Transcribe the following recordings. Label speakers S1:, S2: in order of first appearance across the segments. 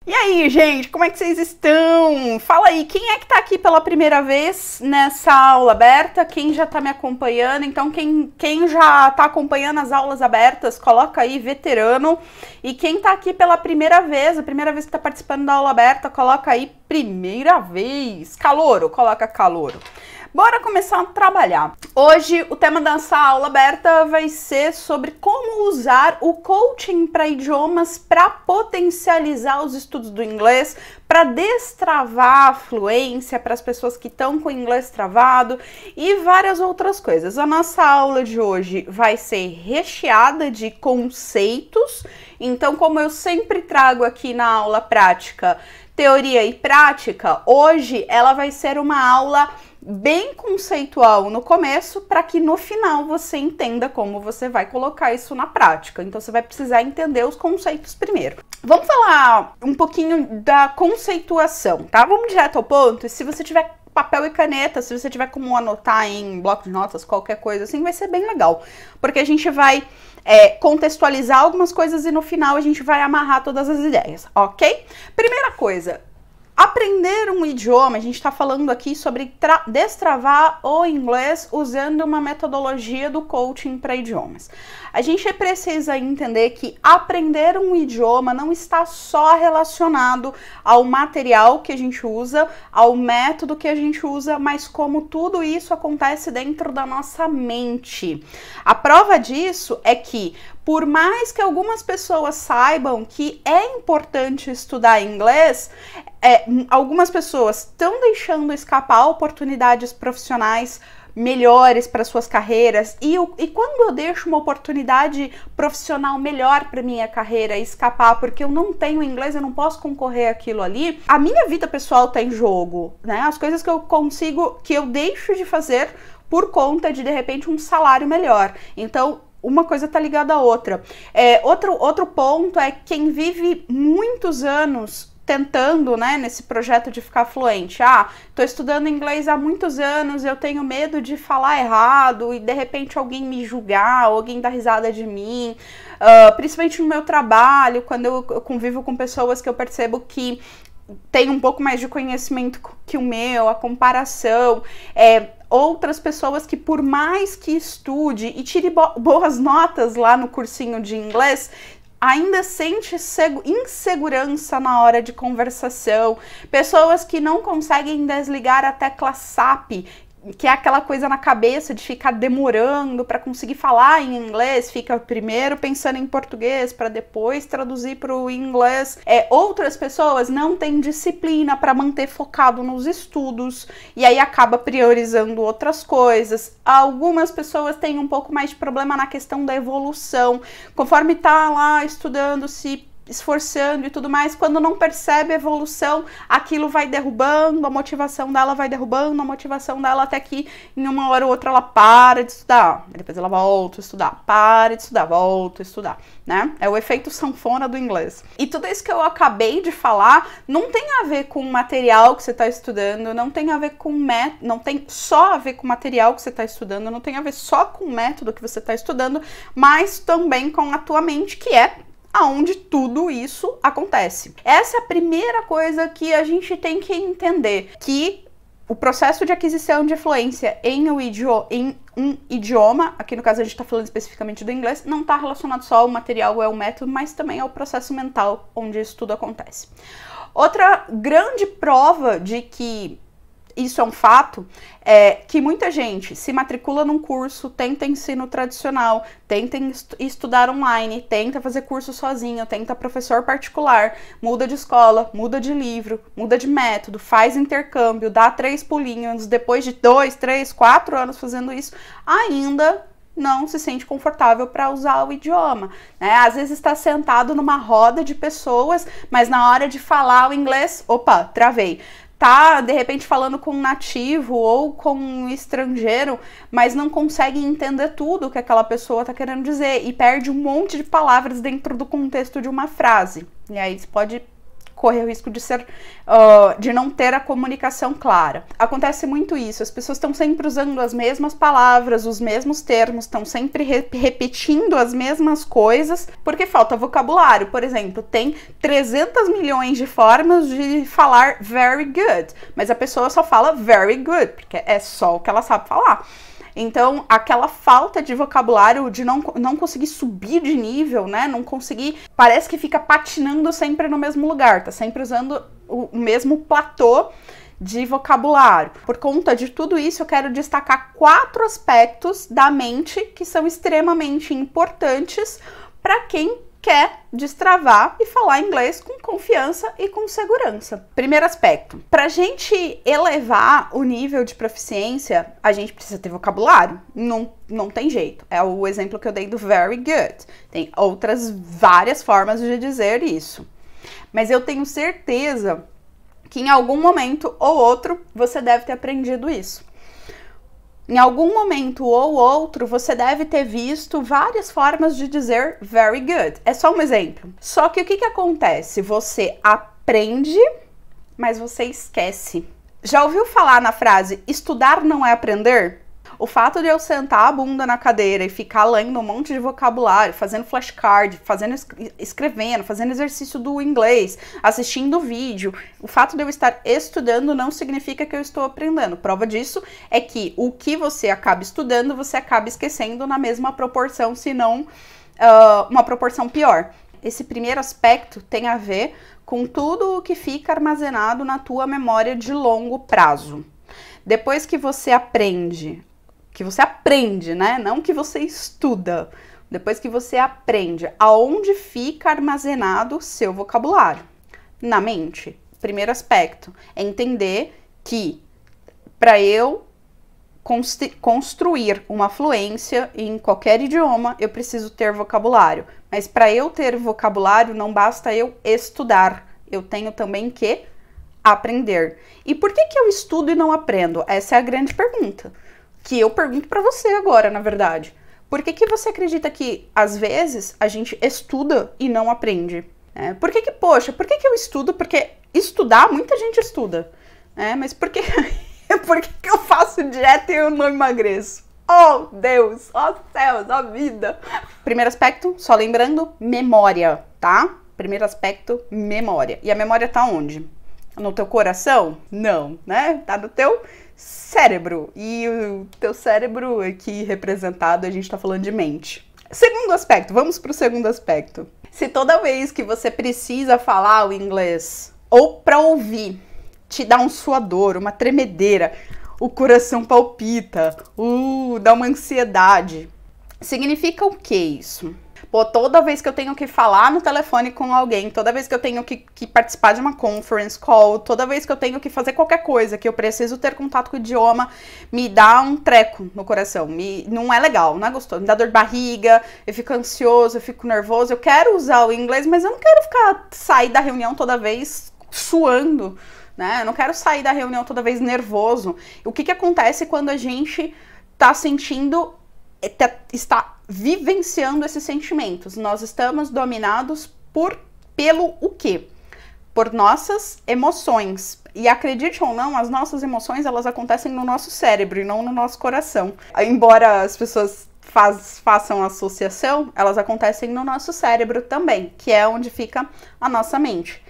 S1: E aí, gente, como é que vocês estão? Fala aí, quem é que tá aqui pela primeira vez nessa aula aberta? Quem já tá me acompanhando? Então, quem já tá acompanhando as aulas abertas, coloca aí veterano. E quem tá aqui pela primeira vez, a primeira vez que tá participando da aula aberta, coloca aí primeira vez. Calouro, coloca calouro. Bora começar a trabalhar. Hoje o tema dessa aula aberta vai ser sobre como usar o coaching para idiomas para potencializar os estudos do inglês, para destravar a fluência para as pessoas que estão com o inglês travado e várias outras coisas. A nossa aula de hoje vai ser recheada de conceitos, então como eu sempre trago aqui na aula prática, teoria e prática, hoje ela vai ser uma aula bem conceitual no começo, para que no final você entenda como você vai colocar isso na prática. Então você vai precisar entender os conceitos primeiro. Vamos falar um pouquinho da conceituação, tá? Vamos direto ao ponto. E se você tiver papel e caneta, se você tiver como anotar em bloco de notas, qualquer coisa assim, vai ser bem legal. Porque a gente vai contextualizar algumas coisas e no final a gente vai amarrar todas as ideias, ok? Primeira coisa, aprender um idioma, a gente está falando aqui sobre destravar o inglês usando uma metodologia do coaching para idiomas. A gente precisa entender que aprender um idioma não está só relacionado ao material que a gente usa, ao método que a gente usa, mas como tudo isso acontece dentro da nossa mente. A prova disso é que, por mais que algumas pessoas saibam que é importante estudar inglês, algumas pessoas estão deixando escapar oportunidades profissionais melhores para suas carreiras e quando eu deixo uma oportunidade profissional melhor para minha carreira escapar porque eu não tenho inglês, eu não posso concorrer àquilo ali, a minha vida pessoal tá em jogo, né? As coisas que eu consigo, que eu deixo de fazer por conta de repente um salário melhor. Então uma coisa tá ligada à outra. Outro ponto é quem vive muitos anos tentando, né, nesse projeto de ficar fluente. Tô estudando inglês há muitos anos, eu tenho medo de falar errado e de repente alguém me julgar, alguém dar risada de mim, principalmente no meu trabalho, quando eu convivo com pessoas que eu percebo que tem um pouco mais de conhecimento que o meu, a comparação, outras pessoas que por mais que estude e tire boas notas lá no cursinho de inglês, ainda sente insegurança na hora de conversação, pessoas que não conseguem desligar a tecla SAP, que é aquela coisa na cabeça de ficar demorando para conseguir falar em inglês, fica primeiro pensando em português para depois traduzir para o inglês. Outras pessoas não têm disciplina para manter focado nos estudos e aí acaba priorizando outras coisas. Algumas pessoas têm um pouco mais de problema na questão da evolução, conforme tá lá estudando, se esforçando e tudo mais, quando não percebe a evolução, aquilo vai derrubando, a motivação dela vai derrubando, a motivação dela até que em uma hora ou outra ela para de estudar, depois ela volta a estudar, para de estudar, volta a estudar, né? É o efeito sanfona do inglês. E tudo isso que eu acabei de falar não tem a ver com o material que você está estudando, não tem a ver com não tem só a ver com o material que você está estudando, não tem a ver só com o método que você está estudando, mas também com a tua mente, que é aonde tudo isso acontece. Essa é a primeira coisa que a gente tem que entender, que o processo de aquisição de fluência em um idioma, aqui no caso a gente está falando especificamente do inglês, não está relacionado só ao material ou ao método, mas também ao processo mental onde isso tudo acontece. Outra grande prova de que isso é um fato, que muita gente se matricula num curso, tenta ensino tradicional, tenta estudar online, tenta fazer curso sozinho, tenta professor particular, muda de escola, muda de livro, muda de método, faz intercâmbio, dá 3 pulinhos, depois de 2, 3, 4 anos fazendo isso, ainda não se sente confortável para usar o idioma, né? Às vezes está sentado numa roda de pessoas, mas na hora de falar o inglês, opa, travei. Tá, de repente, falando com um nativo ou com um estrangeiro, mas não consegue entender tudo que aquela pessoa tá querendo dizer e perde um monte de palavras dentro do contexto de uma frase. E aí você pode correr o risco de ser, de não ter a comunicação clara. Acontece muito isso, as pessoas estão sempre usando as mesmas palavras, os mesmos termos, estão sempre repetindo as mesmas coisas, porque falta vocabulário. Por exemplo, tem 300 milhões de formas de falar very good, mas a pessoa só fala very good, porque é só o que ela sabe falar. Então, aquela falta de vocabulário, de não conseguir subir de nível, né? Não conseguir... Parece que fica patinando sempre no mesmo lugar, tá sempre usando o mesmo platô de vocabulário. Por conta de tudo isso, eu quero destacar 4 aspectos da mente que são extremamente importantes para quem quer destravar e falar inglês com confiança e com segurança. Primeiro aspecto, para a gente elevar o nível de proficiência, a gente precisa ter vocabulário. Não tem jeito. É o exemplo que eu dei do very good. Tem outras várias formas de dizer isso. Mas eu tenho certeza que em algum momento ou outro você deve ter aprendido isso. Em algum momento ou outro, você deve ter visto várias formas de dizer very good. É só um exemplo. Só que o que acontece? Você aprende, mas você esquece. Já ouviu falar na frase, estudar não é aprender? O fato de eu sentar a bunda na cadeira e ficar lendo um monte de vocabulário, fazendo flashcard, escrevendo, fazendo exercício do inglês, assistindo vídeo, o fato de eu estar estudando não significa que eu estou aprendendo. Prova disso é que o que você acaba estudando, você acaba esquecendo na mesma proporção, se não uma proporção pior. Esse primeiro aspecto tem a ver com tudo o que fica armazenado na tua memória de longo prazo. Depois que você aprende, né? Não que você estuda. Depois que você aprende, aonde fica armazenado o seu vocabulário? Na mente. Primeiro aspecto é entender que para eu construir uma fluência em qualquer idioma, eu preciso ter vocabulário. Mas para eu ter vocabulário, não basta eu estudar. Eu tenho também que aprender. E por que eu estudo e não aprendo? Essa é a grande pergunta. Que eu pergunto para você agora, na verdade. Por que você acredita que, às vezes, a gente estuda e não aprende? Por que eu estudo? Porque estudar, muita gente estuda. Mas por que eu faço dieta e eu não emagreço? Oh, Deus! Oh, céus! Oh, vida! Primeiro aspecto, só lembrando, memória, tá? Primeiro aspecto, memória. E a memória tá onde? No teu coração? Não, né? Tá no teu cérebro. E o teu cérebro aqui representado, a gente tá falando de mente. Segundo aspecto, vamos pro segundo aspecto. Se toda vez que você precisa falar o inglês, ou pra ouvir, te dá um suador, uma tremedeira, o coração palpita, dá uma ansiedade, significa o que isso? Pô, toda vez que eu tenho que falar no telefone com alguém, toda vez que eu tenho que participar de uma conference call, toda vez que eu tenho que fazer qualquer coisa, que eu preciso ter contato com o idioma, me dá um treco no coração. Não é legal, não é gostoso. Me dá dor de barriga, eu fico ansioso, eu fico nervoso. Eu quero usar o inglês, mas eu não quero sair da reunião toda vez suando, né? Eu não quero sair da reunião toda vez nervoso. O que acontece quando a gente tá sentindo, está vivenciando esses sentimentos? Nós estamos dominados pelo o quê? Por nossas emoções. E acredite ou não, as nossas emoções, elas acontecem no nosso cérebro e não no nosso coração. Embora as pessoas façam associação, elas acontecem no nosso cérebro também, que é onde fica a nossa mente.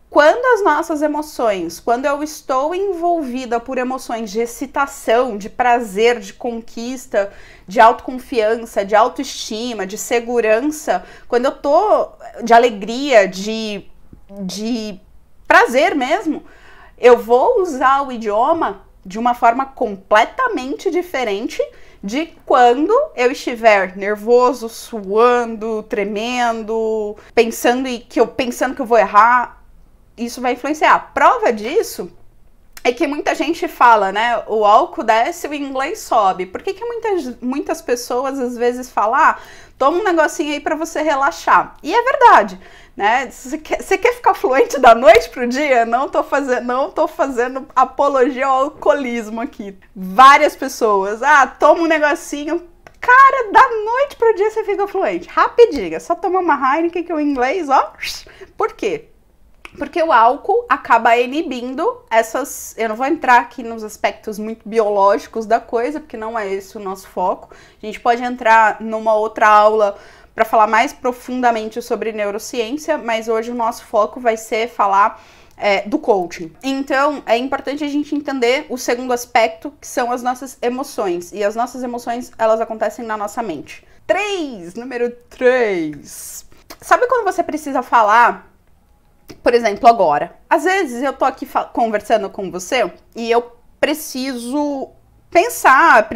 S1: Quando as nossas emoções, quando eu estou envolvida por emoções de excitação, de prazer, de conquista, de autoconfiança, de autoestima, de segurança, quando eu tô de alegria, de prazer mesmo, eu vou usar o idioma de uma forma completamente diferente de quando eu estiver nervoso, suando, tremendo, pensando que eu vou errar. Isso vai influenciar. Prova disso é que muita gente fala, né? O álcool desce, o inglês sobe. Por que muitas pessoas às vezes falam, toma um negocinho aí pra você relaxar? E é verdade, né? Você quer ficar fluente da noite pro dia? Não tô fazendo apologia ao alcoolismo aqui. Várias pessoas, toma um negocinho. Cara, da noite pro dia você fica fluente. Rapidinho, é só tomar uma Heineken que o inglês, ó. Por quê? Porque o álcool acaba inibindo essas... Eu não vou entrar aqui nos aspectos muito biológicos da coisa, porque não é esse o nosso foco. A gente pode entrar numa outra aula para falar mais profundamente sobre neurociência, mas hoje o nosso foco vai ser falar do coaching. Então, é importante a gente entender o segundo aspecto, que são as nossas emoções. E as nossas emoções, elas acontecem na nossa mente. Número 3. Sabe quando você precisa falar... Por exemplo, agora, às vezes eu tô aqui conversando com você e eu preciso pensar,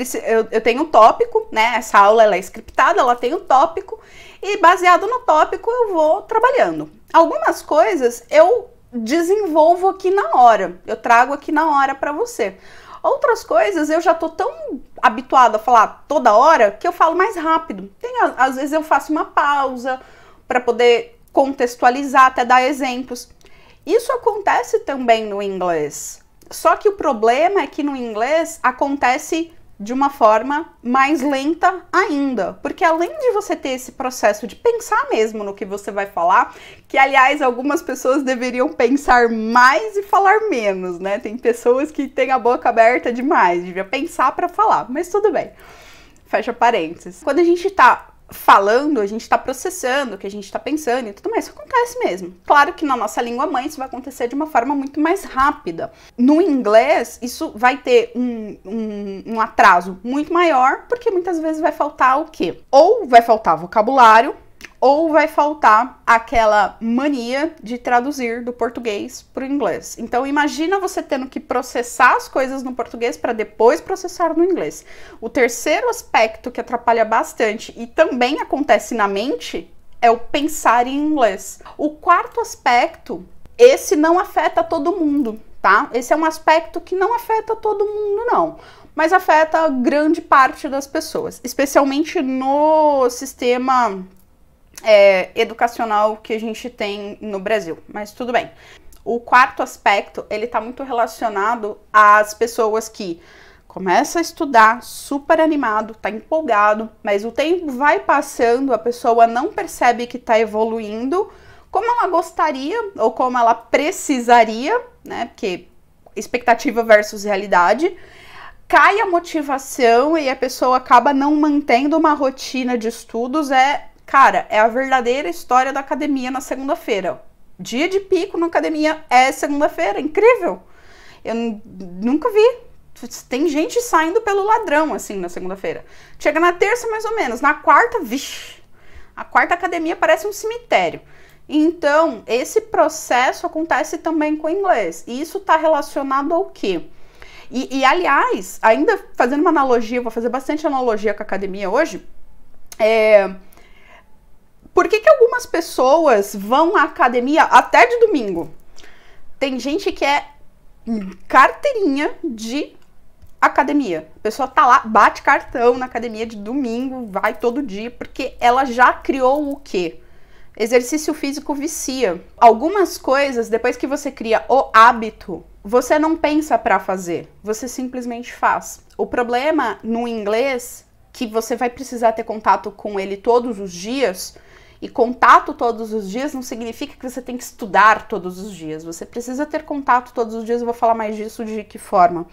S1: eu tenho um tópico, né? Essa aula ela é scriptada, ela tem um tópico e baseado no tópico eu vou trabalhando. Algumas coisas eu desenvolvo aqui na hora, eu trago aqui na hora para você. Outras coisas eu já tô tão habituada a falar toda hora que eu falo mais rápido. Às vezes eu faço uma pausa para poder contextualizar, até dar exemplos. Isso acontece também no inglês. Só que o problema é que no inglês acontece de uma forma mais lenta ainda. Porque além de você ter esse processo de pensar mesmo no que você vai falar, que aliás algumas pessoas deveriam pensar mais e falar menos, né? Tem pessoas que têm a boca aberta demais, devia pensar para falar, mas tudo bem. Fecha parênteses. Quando a gente tá falando, a gente está processando o que a gente está pensando e tudo mais, isso acontece mesmo. Claro que na nossa língua mãe isso vai acontecer de uma forma muito mais rápida. No inglês, isso vai ter um atraso muito maior, porque muitas vezes vai faltar o quê? Ou vai faltar vocabulário, ou vai faltar aquela mania de traduzir do português para o inglês. Então imagina você tendo que processar as coisas no português para depois processar no inglês. O terceiro aspecto que atrapalha bastante e também acontece na mente é o pensar em inglês. O quarto aspecto, esse não afeta todo mundo, tá? Esse é um aspecto que não afeta todo mundo, não. Mas afeta grande parte das pessoas, especialmente no sistema educacional que a gente tem no Brasil, mas tudo bem. O quarto aspecto, ele tá muito relacionado às pessoas que começam a estudar super animado, tá empolgado, mas o tempo vai passando, a pessoa não percebe que tá evoluindo como ela gostaria ou como ela precisaria, né? Porque expectativa versus realidade. Cai a motivação e a pessoa acaba não mantendo uma rotina de estudos. Cara, é a verdadeira história da academia na segunda-feira. Dia de pico na academia é segunda-feira, incrível. Eu nunca vi. Tem gente saindo pelo ladrão, assim, na segunda-feira. Chega na terça, mais ou menos. Na quarta, vixe. A quarta academia parece um cemitério. Então, esse processo acontece também com o inglês. E isso tá relacionado ao quê? Aliás, ainda fazendo uma analogia, vou fazer bastante analogia com a academia hoje. Por que algumas pessoas vão à academia até de domingo? Tem gente que é carteirinha de academia. A pessoa tá lá, bate cartão na academia de domingo, vai todo dia, porque ela já criou o quê? Exercício físico vicia. Algumas coisas, depois que você cria o hábito, você não pensa para fazer, você simplesmente faz. O problema no inglês, que você vai precisar ter contato com ele todos os dias, e contato todos os dias não significa que você tem que estudar todos os dias. Você precisa ter contato todos os dias, eu vou falar mais disso de que forma.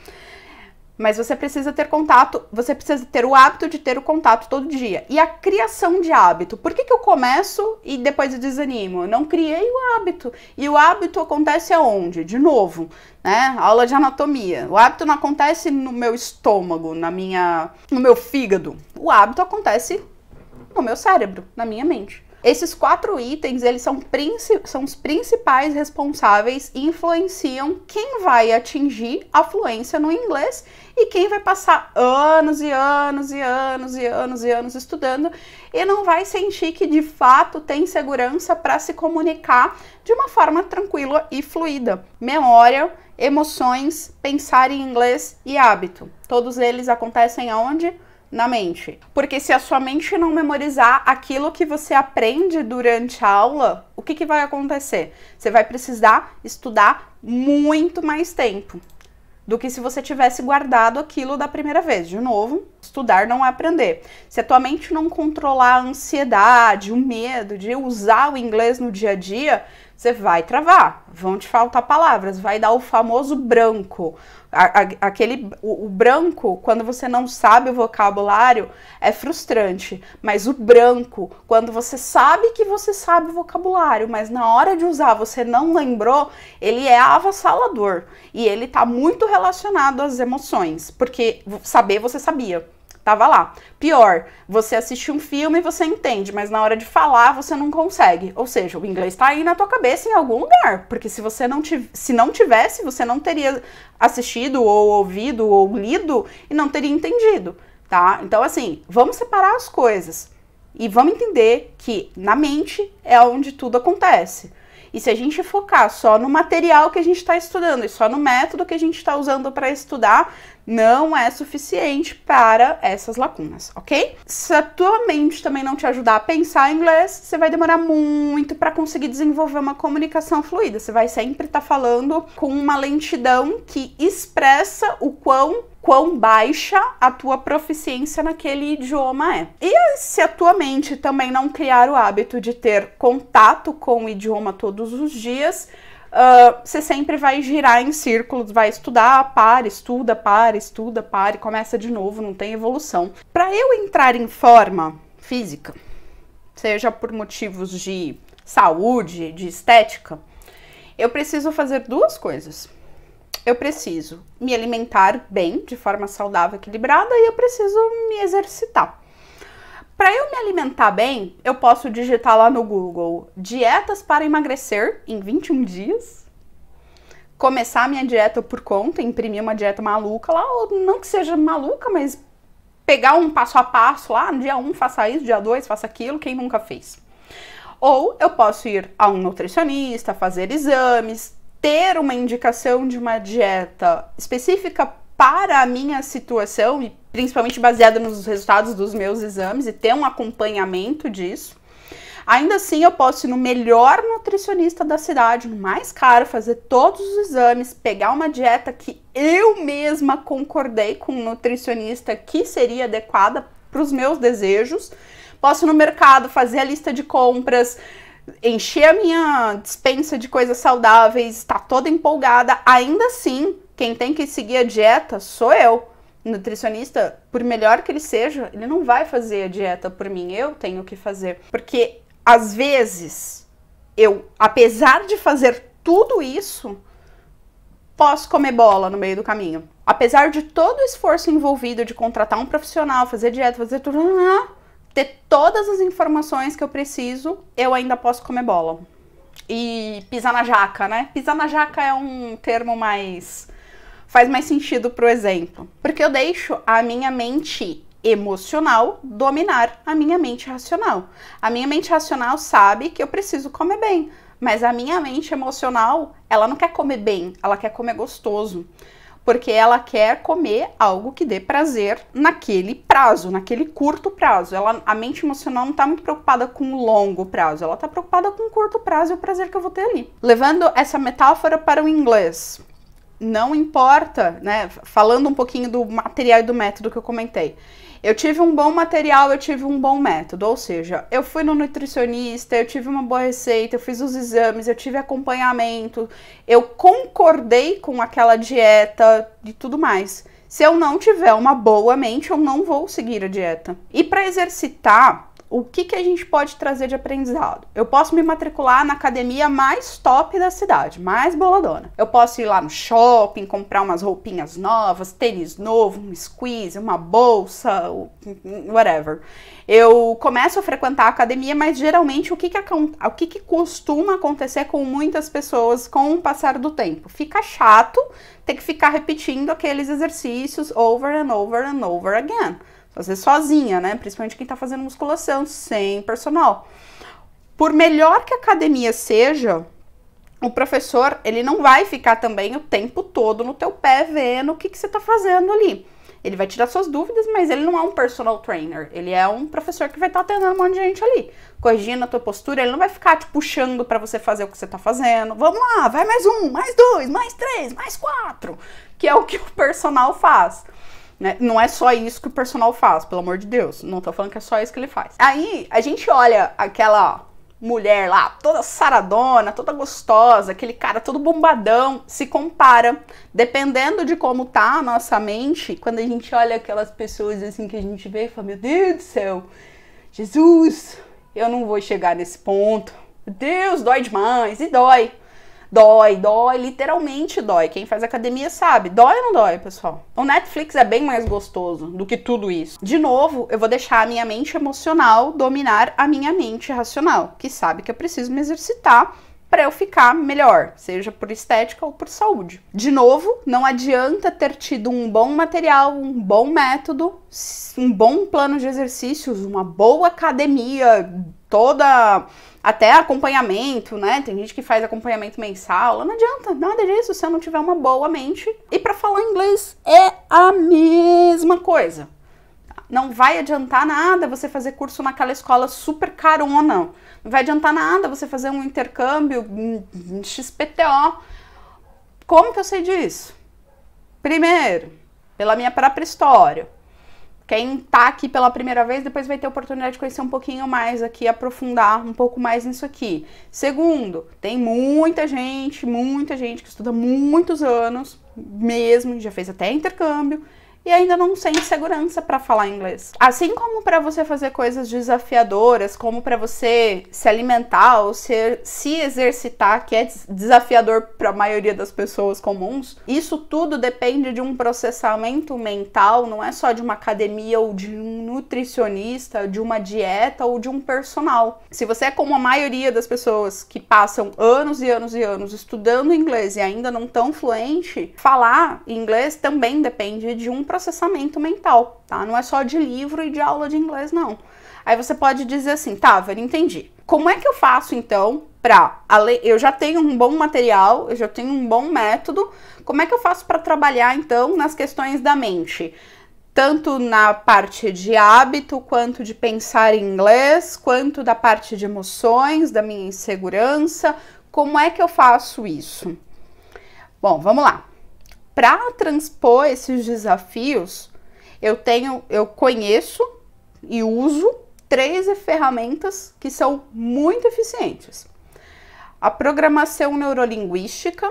S1: Mas você precisa ter contato, você precisa ter o hábito de ter o contato todo dia. E a criação de hábito. Por que eu começo e depois eu desanimo? Eu não criei o hábito. E o hábito acontece aonde? De novo, né? Aula de anatomia. O hábito não acontece no meu estômago, no meu fígado. O hábito acontece no meu cérebro, na minha mente. Esses 4 itens, eles são os principais responsáveis e influenciam quem vai atingir a fluência no inglês e quem vai passar anos e anos e anos e anos e anos estudando e não vai sentir que de fato tem segurança para se comunicar de uma forma tranquila e fluida. Memória, emoções, pensar em inglês e hábito. Todos eles acontecem aonde? Na mente. Porque se a sua mente não memorizar aquilo que você aprende durante a aula, o que vai acontecer? Você vai precisar estudar muito mais tempo do que se você tivesse guardado aquilo da primeira vez. De novo, estudar não é aprender. Se a tua mente não controlar a ansiedade, o medo de usar o inglês no dia a dia, você vai travar, vão te faltar palavras, vai dar o famoso branco. O branco, quando você não sabe o vocabulário, é frustrante, mas o branco, quando você sabe que você sabe o vocabulário, mas na hora de usar você não lembrou, ele é avassalador e ele tá muito relacionado às emoções, porque saber você sabia. Tava lá. Pior, você assiste um filme e você entende, mas na hora de falar você não consegue. Ou seja, o inglês tá aí na tua cabeça em algum lugar, porque se não tivesse, você não teria assistido ou ouvido ou lido e não teria entendido, tá? Então assim, vamos separar as coisas e vamos entender que na mente é onde tudo acontece. E se a gente focar só no material que a gente está estudando e só no método que a gente está usando para estudar, não é suficiente para essas lacunas, ok? Se a tua mente também não te ajudar a pensar em inglês, você vai demorar muito para conseguir desenvolver uma comunicação fluida. Você vai sempre estar falando com uma lentidão que expressa o quão baixa a tua proficiência naquele idioma é. E se a tua mente também não criar o hábito de ter contato com o idioma todos os dias, você sempre vai girar em círculos, vai estudar, estuda, e começa de novo, não tem evolução. Para eu entrar em forma física, seja por motivos de saúde, de estética, eu preciso fazer duas coisas. Eu preciso me alimentar bem, de forma saudável, equilibrada, e eu preciso me exercitar. Para eu me alimentar bem, eu posso digitar lá no Google dietas para emagrecer em 21 dias, começar a minha dieta por conta, imprimir uma dieta maluca lá, ou não que seja maluca, mas pegar um passo a passo lá, no dia 1 faça isso, dia 2 faça aquilo, quem nunca fez. Ou eu posso ir a um nutricionista, fazer exames, ter uma indicação de uma dieta específica para a minha situação, e principalmente baseada nos resultados dos meus exames, e ter um acompanhamento disso. Ainda assim, eu posso ir no melhor nutricionista da cidade, no mais caro, fazer todos os exames, pegar uma dieta que eu mesma concordei com um nutricionista que seria adequada para os meus desejos. Posso ir no mercado, fazer a lista de compras, encher a minha despensa de coisas saudáveis, estar toda empolgada. Ainda assim, quem tem que seguir a dieta sou eu. O nutricionista, por melhor que ele seja, ele não vai fazer a dieta por mim, eu tenho que fazer. Porque, às vezes, eu, apesar de fazer tudo isso, posso comer bola no meio do caminho. Apesar de todo o esforço envolvido de contratar um profissional, fazer dieta, fazer tudo, ter todas as informações que eu preciso, eu ainda posso comer bola. E pisar na jaca, né? Pisar na jaca é um termo faz mais sentido pro exemplo. Porque eu deixo a minha mente emocional dominar a minha mente racional. A minha mente racional sabe que eu preciso comer bem, mas a minha mente emocional, ela não quer comer bem, ela quer comer gostoso. Porque ela quer comer algo que dê prazer naquele prazo, naquele curto prazo. A mente emocional não está muito preocupada com o longo prazo, ela está preocupada com o curto prazo e o prazer que eu vou ter ali. Levando essa metáfora para o inglês, não importa, né? Falando um pouquinho do material e do método que eu comentei. Eu tive um bom material, eu tive um bom método, ou seja, eu fui no nutricionista, eu tive uma boa receita, eu fiz os exames, eu tive acompanhamento, eu concordei com aquela dieta e tudo mais. Se eu não tiver uma boa mente, eu não vou seguir a dieta. E para exercitar, o que a gente pode trazer de aprendizado? Eu posso me matricular na academia mais top da cidade, mais boladona. Eu posso ir lá no shopping, comprar umas roupinhas novas, tênis novo, um squeeze, uma bolsa, whatever. Eu começo a frequentar a academia, mas geralmente o que costuma acontecer com muitas pessoas com o passar do tempo? Fica chato ter que ficar repetindo aqueles exercícios over and over and over again. Fazer sozinha, né? Principalmente quem tá fazendo musculação, sem personal. Por melhor que a academia seja, o professor, ele não vai ficar também o tempo todo no teu pé vendo o que você tá fazendo ali. Ele vai tirar suas dúvidas, mas ele não é um personal trainer. Ele é um professor que vai estar atendendo um monte de gente ali, corrigindo a tua postura. Ele não vai ficar te puxando para você fazer o que você tá fazendo. Vamos lá, vai mais 1, mais 2, mais 3, mais 4, que é o que o personal faz. Não é só isso que o personal faz, pelo amor de Deus. Não tô falando que é só isso que ele faz. Aí, a gente olha aquela mulher lá, toda saradona, toda gostosa, aquele cara todo bombadão, se compara. Dependendo de como tá a nossa mente, quando a gente olha aquelas pessoas assim que a gente vê e fala, meu Deus do céu, Jesus, eu não vou chegar nesse ponto. Meu Deus, dói demais, e dói. Dói, literalmente dói. Quem faz academia sabe. Dói ou não dói, pessoal? O Netflix é bem mais gostoso do que tudo isso. De novo, eu vou deixar a minha mente emocional dominar a minha mente racional, que sabe que eu preciso me exercitar para eu ficar melhor, seja por estética ou por saúde. De novo, não adianta ter tido um bom material, um bom método, um bom plano de exercícios, uma boa academia, toda... até acompanhamento, né? Tem gente que faz acompanhamento mensal. Não adianta nada disso se eu não tiver uma boa mente. E para falar inglês é a mesma coisa. Não vai adiantar nada você fazer curso naquela escola super carona. Não vai adiantar nada você fazer um intercâmbio XPTO. Como que eu sei disso? Primeiro, pela minha própria história. Quem tá aqui pela primeira vez, depois vai ter a oportunidade de conhecer um pouquinho mais aqui, aprofundar um pouco mais nisso aqui. Segundo, tem muita gente que estuda muitos anos, mesmo, já fez até intercâmbio, e ainda não sente segurança para falar inglês. Assim como para você fazer coisas desafiadoras, como para você se alimentar ou se exercitar, que é desafiador para a maioria das pessoas comuns, isso tudo depende de um processamento mental, não é só de uma academia ou de um nutricionista, de uma dieta ou de um personal. Se você é como a maioria das pessoas que passam anos e anos e anos estudando inglês e ainda não tão fluente, falar inglês também depende de um processamento mental, tá? Não é só de livro e de aula de inglês, não. Aí você pode dizer assim, tá, Vera, entendi. Como é que eu faço, então, eu já tenho um bom material, eu já tenho um bom método, como é que eu faço para trabalhar, então, nas questões da mente? Tanto na parte de hábito, quanto de pensar em inglês, quanto da parte de emoções, da minha insegurança, como é que eu faço isso? Bom, vamos lá. Para transpor esses desafios, eu conheço e uso 3 ferramentas que são muito eficientes. A programação neurolinguística,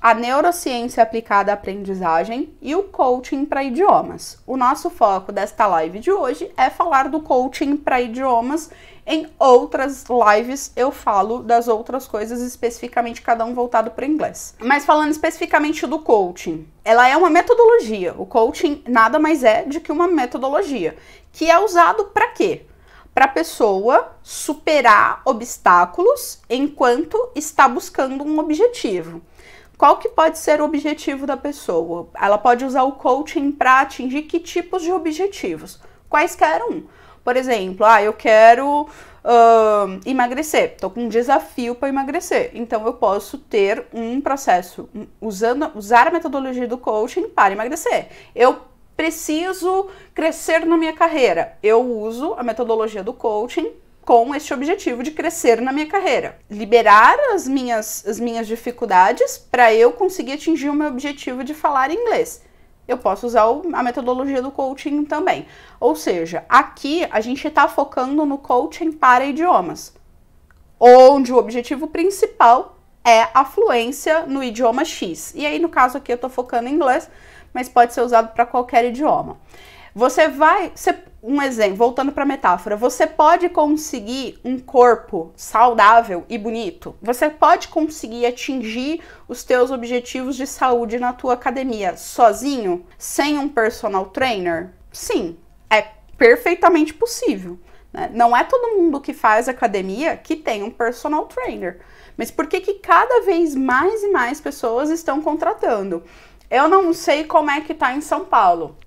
S1: a neurociência aplicada à aprendizagem e o coaching para idiomas. O nosso foco desta live de hoje é falar do coaching para idiomas. Em outras lives eu falo das outras coisas, especificamente cada um voltado para o inglês. Mas falando especificamente do coaching, ela é uma metodologia. O coaching nada mais é do que uma metodologia, que é usado para quê? Para a pessoa superar obstáculos enquanto está buscando um objetivo. Qual que pode ser o objetivo da pessoa? Ela pode usar o coaching para atingir que tipos de objetivos? Quaisquer um. Por exemplo, eu quero emagrecer, estou com um desafio para emagrecer. Então, eu posso ter um processo, usar a metodologia do coaching para emagrecer. Eu preciso crescer na minha carreira. Eu uso a metodologia do coaching com este objetivo de crescer na minha carreira. Liberar as minhas dificuldades para eu conseguir atingir o meu objetivo de falar inglês. Eu posso usar a metodologia do coaching também. Ou seja, aqui a gente está focando no coaching para idiomas, onde o objetivo principal é a fluência no idioma X. E aí, no caso aqui, eu estou focando em inglês, mas pode ser usado para qualquer idioma. Um exemplo, voltando para a metáfora, você pode conseguir um corpo saudável e bonito? Você pode conseguir atingir os teus objetivos de saúde na tua academia sozinho, sem um personal trainer? Sim, é perfeitamente possível, né? Não é todo mundo que faz academia que tem um personal trainer, mas por que cada vez mais e mais pessoas estão contratando? Eu não sei como é que tá em São Paulo.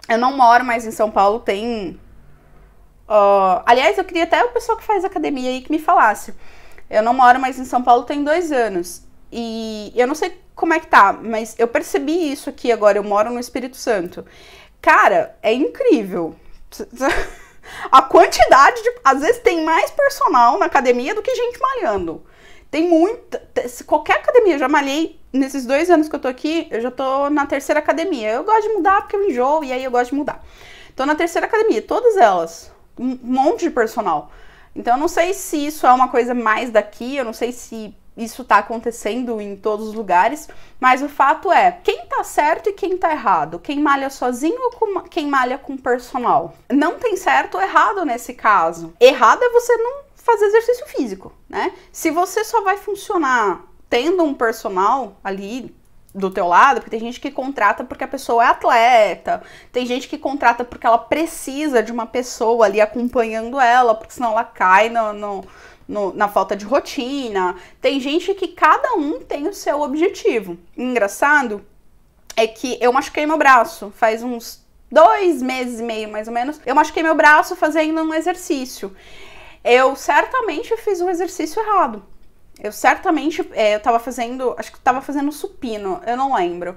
S1: Eu não moro mais em São Paulo, tem... aliás, eu queria até o pessoal que faz academia aí que me falasse. Eu não moro mais em São Paulo tem 2 anos. E eu não sei como é que tá, mas eu percebi isso aqui agora, eu moro no Espírito Santo. Cara, é incrível. A quantidade de... Às vezes tem mais personal na academia do que gente malhando. Tem muita... Qualquer academia, eu já malhei nesses 2 anos que eu tô aqui, eu já tô na 3ª academia. Eu gosto de mudar porque eu enjoo e aí eu gosto de mudar. Tô na 3ª academia, todas elas. Um monte de personal. Então, eu não sei se isso é uma coisa mais daqui, eu não sei se isso tá acontecendo em todos os lugares, mas o fato é, quem tá certo e quem tá errado? Quem malha sozinho ou quem malha com personal? Não tem certo ou errado nesse caso. Errado é você não fazer exercício físico, né? Se você só vai funcionar tendo um personal ali do teu lado, porque tem gente que contrata porque a pessoa é atleta, tem gente que contrata porque ela precisa de uma pessoa ali acompanhando ela, porque senão ela cai na falta de rotina. Tem gente que cada um tem o seu objetivo. Engraçado é que eu machuquei meu braço faz uns 2 meses e meio, mais ou menos. Eu machuquei meu braço fazendo um exercício. Eu certamente fiz um exercício errado. Eu certamente, eu tava fazendo, acho que tava fazendo supino, eu não lembro.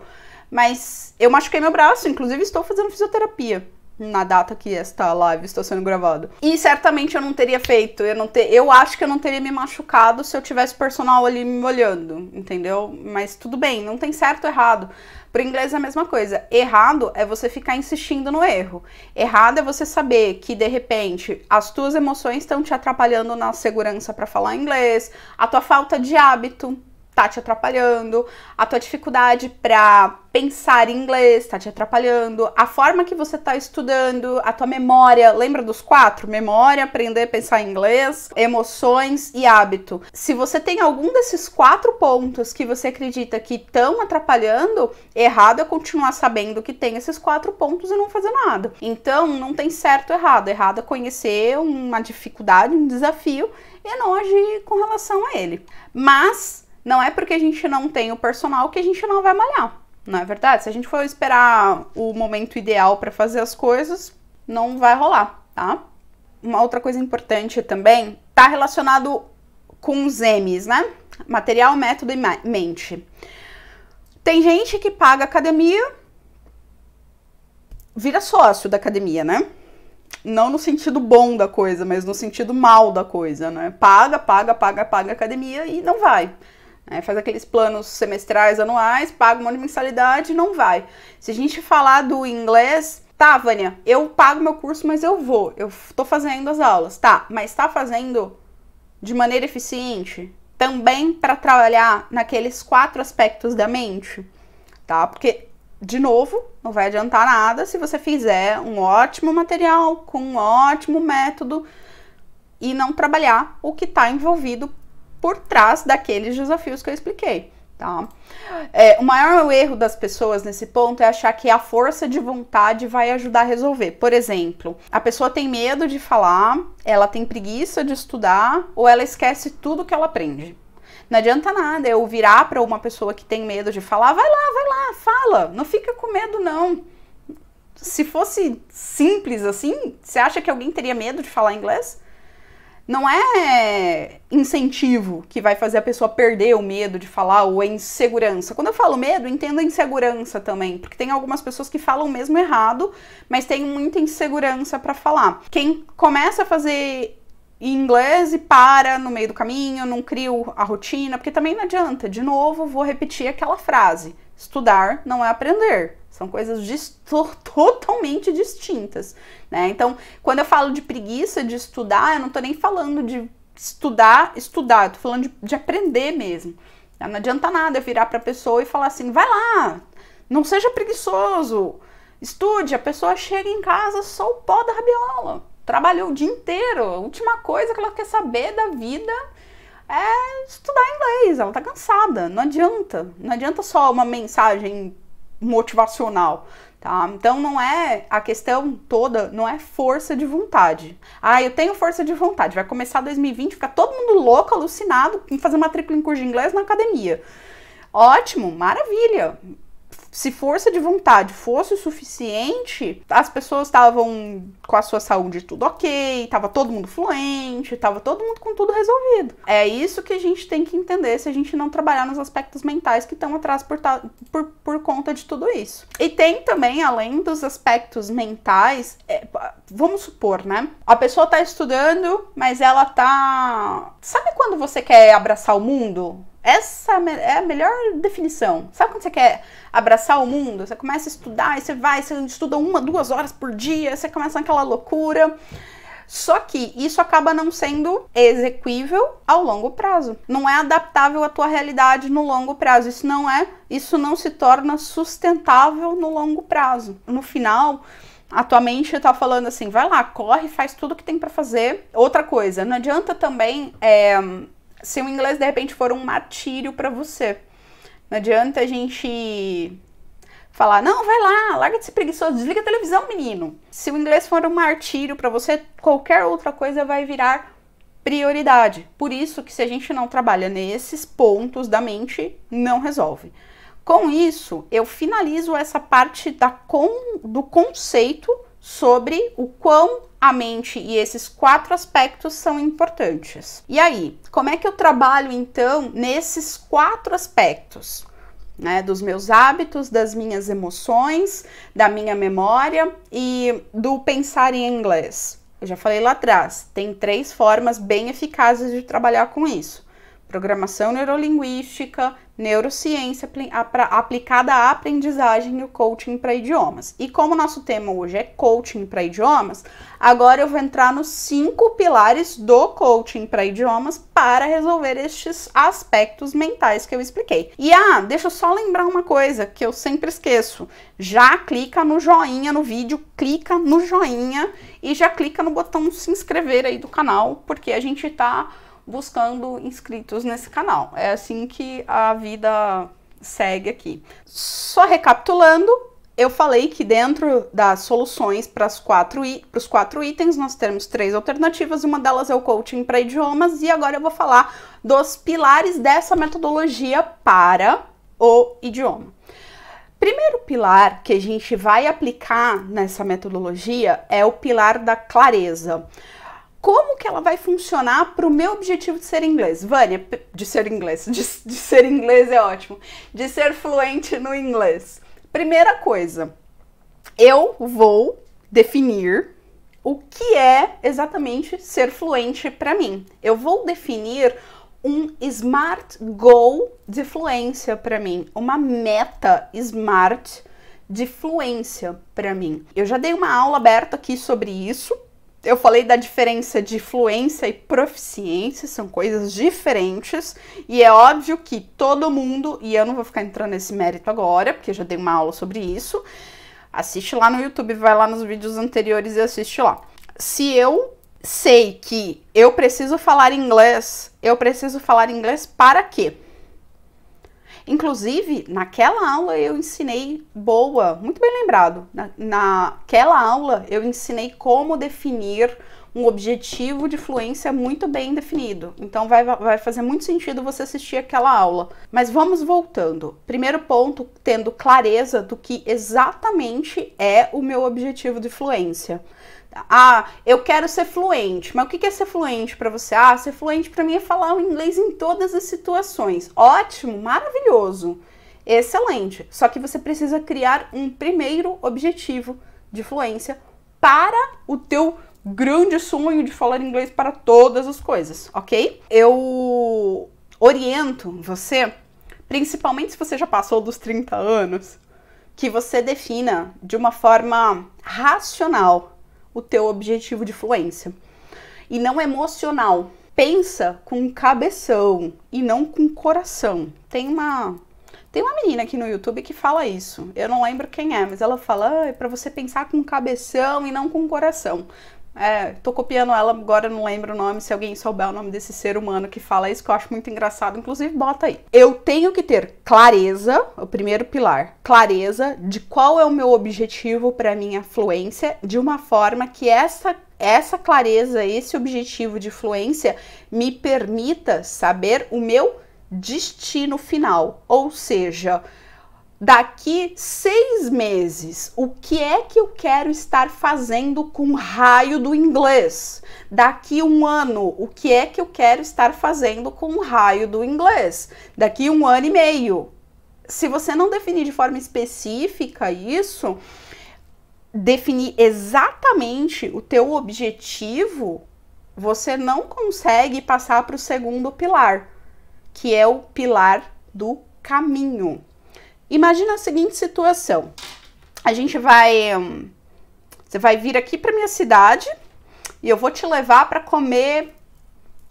S1: Mas eu machuquei meu braço, inclusive estou fazendo fisioterapia na data que esta live está sendo gravada. E certamente eu não teria feito, eu acho que eu não teria me machucado se eu tivesse personal ali me olhando, entendeu? Mas tudo bem, não tem certo ou errado. Para o inglês é a mesma coisa. Errado é você ficar insistindo no erro. Errado é você saber que, de repente, as tuas emoções estão te atrapalhando na segurança para falar inglês, a tua falta de hábito tá te atrapalhando, a tua dificuldade para pensar em inglês tá te atrapalhando, a forma que você tá estudando, a tua memória, lembra dos 4? Memória, aprender a pensar em inglês, emoções e hábito. Se você tem algum desses 4 pontos que você acredita que estão atrapalhando, errado é continuar sabendo que tem esses 4 pontos e não fazer nada. Então, não tem certo ou errado. Errado é conhecer uma dificuldade, um desafio e não agir com relação a ele. Mas não é porque a gente não tem o personal que a gente não vai malhar, não é verdade? Se a gente for esperar o momento ideal para fazer as coisas, não vai rolar, tá? Uma outra coisa importante também tá relacionado com os M's, né? Material, método e mente. Tem gente que paga academia, vira sócio da academia, né? Não no sentido bom da coisa, mas no sentido mal da coisa, né? Paga academia e não vai. Faz aqueles planos semestrais, anuais, paga um monte de mensalidade e não vai. Se a gente falar do inglês, tá, Vânia, eu pago meu curso, mas eu tô fazendo as aulas, tá, mas tá fazendo de maneira eficiente? Também para trabalhar naqueles 4 aspectos da mente, tá? Porque, de novo, não vai adiantar nada se você fizer um ótimo material, com um ótimo método e não trabalhar o que tá envolvido por trás daqueles desafios que eu expliquei, tá? O maior erro das pessoas nesse ponto é achar que a força de vontade vai ajudar a resolver. Por exemplo, a pessoa tem medo de falar, ela tem preguiça de estudar ou ela esquece tudo que ela aprende. Não adianta nada eu virar para uma pessoa que tem medo de falar, vai lá, fala, não fica com medo não. Se fosse simples assim, você acha que alguém teria medo de falar inglês? Não é incentivo que vai fazer a pessoa perder o medo de falar ou a insegurança. Quando eu falo medo, entendo a insegurança também, porque tem algumas pessoas que falam mesmo errado, mas tem muita insegurança para falar. Quem começa a fazer inglês e para no meio do caminho, não cria a rotina, porque também não adianta. De novo, vou repetir aquela frase. Estudar não é aprender. São coisas totalmente distintas, né? Então, quando eu falo de preguiça de estudar, eu não tô nem falando de estudar, eu tô falando de aprender mesmo. Não adianta nada eu virar pra pessoa e falar assim, vai lá, não seja preguiçoso, estude. A pessoa chega em casa só o pó da rabiola, trabalhou o dia inteiro, a última coisa que ela quer saber da vida é estudar inglês, ela tá cansada, não adianta só uma mensagem motivacional, tá? Então não é, a questão toda não é força de vontade. Ah, eu tenho força de vontade, vai começar 2020, ficar todo mundo louco, alucinado em fazer matrícula em curso de inglês na academia. Ótimo, maravilha. Se força de vontade fosse o suficiente, as pessoas estavam com a sua saúde tudo ok, tava todo mundo fluente, tava todo mundo com tudo resolvido. É isso que a gente tem que entender se a gente não trabalhar nos aspectos mentais que estão atrás por conta de tudo isso. E tem também, além dos aspectos mentais, vamos supor, né? A pessoa tá estudando, mas ela tá... Sabe quando você quer abraçar o mundo? Essa é a melhor definição. Sabe quando você quer abraçar o mundo? Você começa a estudar, e você estuda 1, 2 horas por dia, você começa aquela loucura. Só que isso acaba não sendo exequível ao longo prazo. Não é adaptável à tua realidade no longo prazo. Isso não se torna sustentável no longo prazo. No final, a tua mente tá falando assim, vai lá, corre, faz tudo que tem para fazer. Outra coisa, não adianta também se o inglês de repente for um martírio para você. Não adianta a gente falar, não, vai lá, larga de ser preguiçoso, desliga a televisão, menino. Se o inglês for um martírio para você, qualquer outra coisa vai virar prioridade. Por isso que se a gente não trabalha nesses pontos da mente, não resolve. Com isso, eu finalizo essa parte do conceito sobre o quão a mente e esses 4 aspectos são importantes. E aí, como é que eu trabalho então nesses 4 aspectos? Né, dos meus hábitos, das minhas emoções, da minha memória e do pensar em inglês. Eu já falei lá atrás, tem 3 formas bem eficazes de trabalhar com isso. Programação neurolinguística, neurociência aplicada à aprendizagem e o coaching para idiomas. E como o nosso tema hoje é coaching para idiomas, agora eu vou entrar nos 5 pilares do coaching para idiomas para resolver estes aspectos mentais que eu expliquei. E deixa eu só lembrar uma coisa que eu sempre esqueço. Já clica no joinha no vídeo, clica no joinha e já clica no botão se inscrever aí do canal, porque a gente tá buscando inscritos nesse canal. É assim que a vida segue aqui. Só recapitulando, eu falei que dentro das soluções para os 4 itens, nós temos 3 alternativas, uma delas é o coaching para idiomas, e agora eu vou falar dos pilares dessa metodologia para o idioma. Primeiro pilar que a gente vai aplicar nessa metodologia é o pilar da clareza. Como que ela vai funcionar para o meu objetivo de ser inglês? Vânia, de ser inglês é ótimo, de ser fluente no inglês. Primeira coisa, eu vou definir o que é exatamente ser fluente para mim. Eu vou definir um SMART goal de fluência para mim, uma meta SMART de fluência para mim. Eu já dei uma aula aberta aqui sobre isso. Eu falei da diferença de fluência e proficiência, são coisas diferentes, e é óbvio que todo mundo, e eu não vou ficar entrando nesse mérito agora, porque eu já dei uma aula sobre isso, assiste lá no YouTube, vai lá nos vídeos anteriores e assiste lá. Se eu sei que eu preciso falar inglês para quê? Inclusive, naquela aula eu ensinei, muito bem lembrado, naquela aula eu ensinei como definir um objetivo de fluência muito bem definido. Então vai fazer muito sentido você assistir aquela aula. Mas vamos voltando. Primeiro ponto, tendo clareza do que exatamente é o meu objetivo de fluência. Eu quero ser fluente, mas o que é ser fluente para você? Ser fluente para mim é falar o inglês em todas as situações. Ótimo, maravilhoso, excelente. Só que você precisa criar um primeiro objetivo de fluência para o teu grande sonho de falar inglês para todas as coisas, ok? Eu oriento você, principalmente se você já passou dos 30 anos, que você defina de uma forma racional o teu objetivo de fluência e não emocional. Pensa com cabeção e não com coração. Tem uma menina aqui no YouTube que fala isso. Eu não lembro quem é, mas ela fala, é para você pensar com cabeção e não com coração. Tô copiando ela, agora eu não lembro o nome. Se alguém souber o nome desse ser humano que fala isso, que eu acho muito engraçado, inclusive bota aí. Eu tenho que ter clareza, o primeiro pilar, clareza de qual é o meu objetivo para minha fluência, de uma forma que essa clareza, esse objetivo de fluência me permita saber o meu destino final, ou seja, daqui 6 meses, o que é que eu quero estar fazendo com o raio do inglês? Daqui 1 ano, o que é que eu quero estar fazendo com o raio do inglês? Daqui 1 ano e meio. Se você não definir de forma específica isso, definir exatamente o teu objetivo, você não consegue passar para o segundo pilar, que é o pilar do caminho. Imagina a seguinte situação, você vai vir aqui para minha cidade e eu vou te levar para comer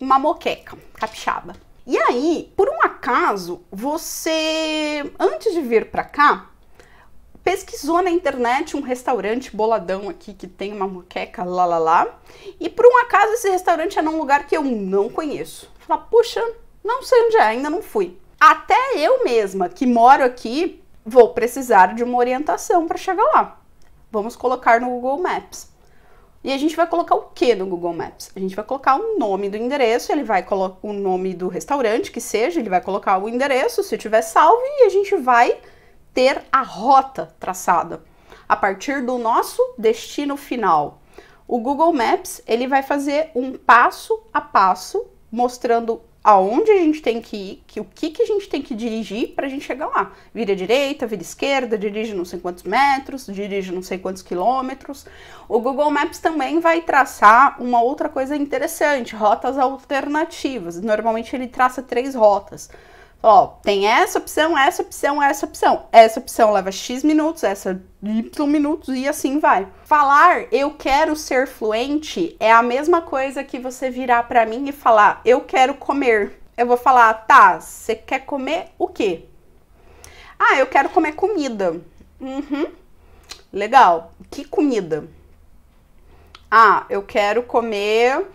S1: uma moqueca capixaba. E aí, por um acaso, você, antes de vir para cá, pesquisou na internet um restaurante boladão aqui que tem uma moqueca lá, e por um acaso esse restaurante é num lugar que eu não conheço. Fala, puxa, não sei onde é, ainda não fui. Até eu mesma, que moro aqui, vou precisar de uma orientação para chegar lá. Vamos colocar no Google Maps. E a gente vai colocar o que no Google Maps? A gente vai colocar o nome do endereço, ele vai colocar o nome do restaurante, que seja, ele vai colocar o endereço, se tiver salvo, e a gente vai ter a rota traçada a partir do nosso destino final. O Google Maps, ele vai fazer um passo a passo, mostrando aonde a gente tem que ir, o que a gente tem que dirigir para a gente chegar lá. Vira direita, vira esquerda, dirige não sei quantos metros, dirige não sei quantos quilômetros. O Google Maps também vai traçar uma outra coisa interessante, rotas alternativas. Normalmente ele traça 3 rotas. Ó, tem essa opção, essa opção, essa opção. Essa opção leva X minutos, essa Y minutos e assim vai. Falar eu quero ser fluente é a mesma coisa que você virar pra mim e falar eu quero comer. Eu vou falar, tá, você quer comer o quê? Ah, eu quero comer comida. Legal. Que comida? Ah, eu quero comer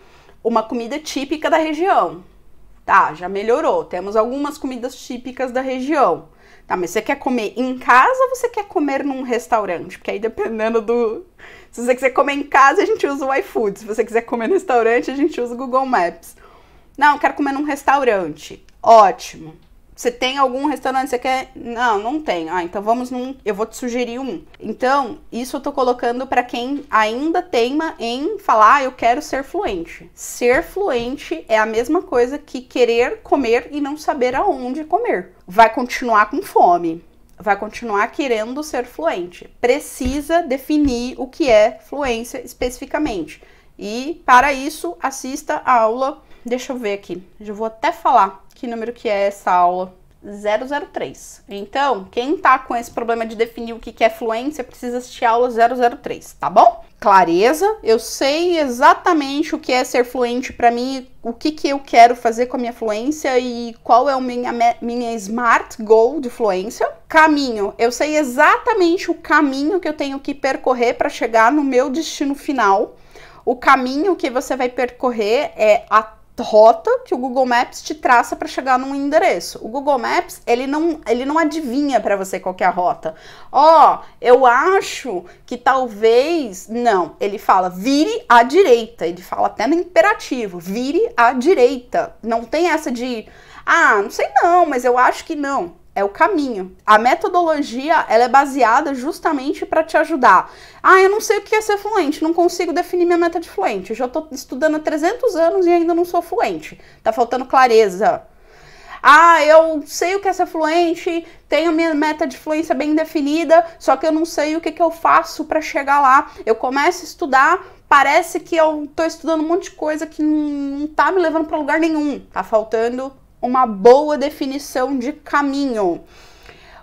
S1: uma comida típica da região. Tá, já melhorou. Temos algumas comidas típicas da região. Tá, mas você quer comer em casa ou você quer comer num restaurante? Porque aí dependendo do... Se você quiser comer em casa, a gente usa o iFood. Se você quiser comer no restaurante, a gente usa o Google Maps. Não, eu quero comer num restaurante. Ótimo. Você tem algum restaurante que você quer? Não, não tenho. Ah, então vamos num... Eu vou te sugerir um. Então, isso eu tô colocando para quem ainda teima em falar, eu quero ser fluente. Ser fluente é a mesma coisa que querer comer e não saber aonde comer. Vai continuar com fome. Vai continuar querendo ser fluente. Precisa definir o que é fluência especificamente. E, para isso, assista a aula... Deixa eu ver aqui. Já vou até falar que número que é essa aula. 003. Então, quem tá com esse problema de definir o que é fluência, precisa assistir a aula 003, tá bom? Clareza, eu sei exatamente o que é ser fluente para mim, o que eu quero fazer com a minha fluência e qual é a minha SMART goal de fluência. Caminho, eu sei exatamente o caminho que eu tenho que percorrer para chegar no meu destino final. O caminho que você vai percorrer é a rota que o Google Maps te traça para chegar num endereço. O Google Maps, ele não adivinha para você qual que é a rota. Ó, eu acho que talvez... Não, ele fala, vire à direita. Ele fala até no imperativo, vire à direita. Não tem essa de, ah, não sei não, mas eu acho que não. É o caminho. A metodologia, ela é baseada justamente para te ajudar. Ah, eu não sei o que é ser fluente, não consigo definir minha meta de fluente. Eu já estou estudando há 300 anos e ainda não sou fluente. Tá faltando clareza. Ah, eu sei o que é ser fluente, tenho minha meta de fluência bem definida, só que eu não sei o que eu faço para chegar lá. Eu começo a estudar, parece que eu estou estudando um monte de coisa que não tá me levando para lugar nenhum. Tá faltando uma boa definição de caminho.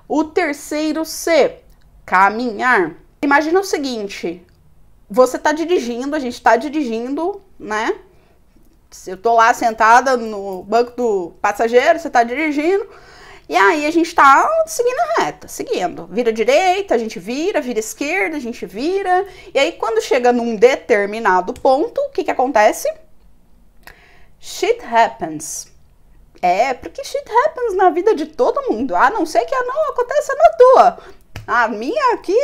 S1: O terceiro C, caminhar. Imagina o seguinte, você tá dirigindo, a gente tá dirigindo, né? Eu tô lá sentada no banco do passageiro, você tá dirigindo, e aí a gente tá seguindo a reta, seguindo. Vira direita, a gente vira esquerda, a gente vira, e aí quando chega num determinado ponto, o que acontece? Shit happens. É, porque shit happens na vida de todo mundo. A não ser que não aconteça na tua. A minha aqui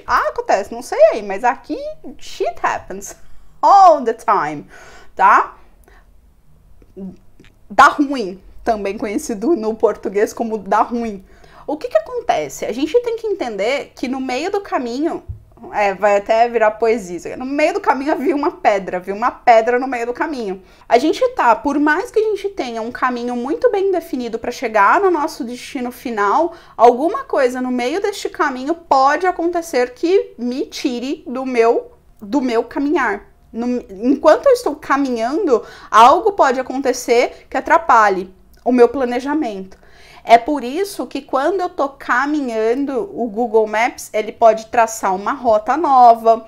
S1: acontece, não sei aí, mas aqui shit happens all the time, tá? Dá ruim, também conhecido no português como dá ruim. O que acontece? A gente tem que entender que no meio do caminho... vai até virar poesia. No meio do caminho havia uma pedra no meio do caminho. A gente tá, por mais que a gente tenha um caminho muito bem definido para chegar no nosso destino final, alguma coisa no meio deste caminho pode acontecer que me tire do meu caminhar. Enquanto eu estou caminhando, algo pode acontecer que atrapalhe o meu planejamento. É por isso que quando eu tô caminhando, o Google Maps, ele pode traçar uma rota nova.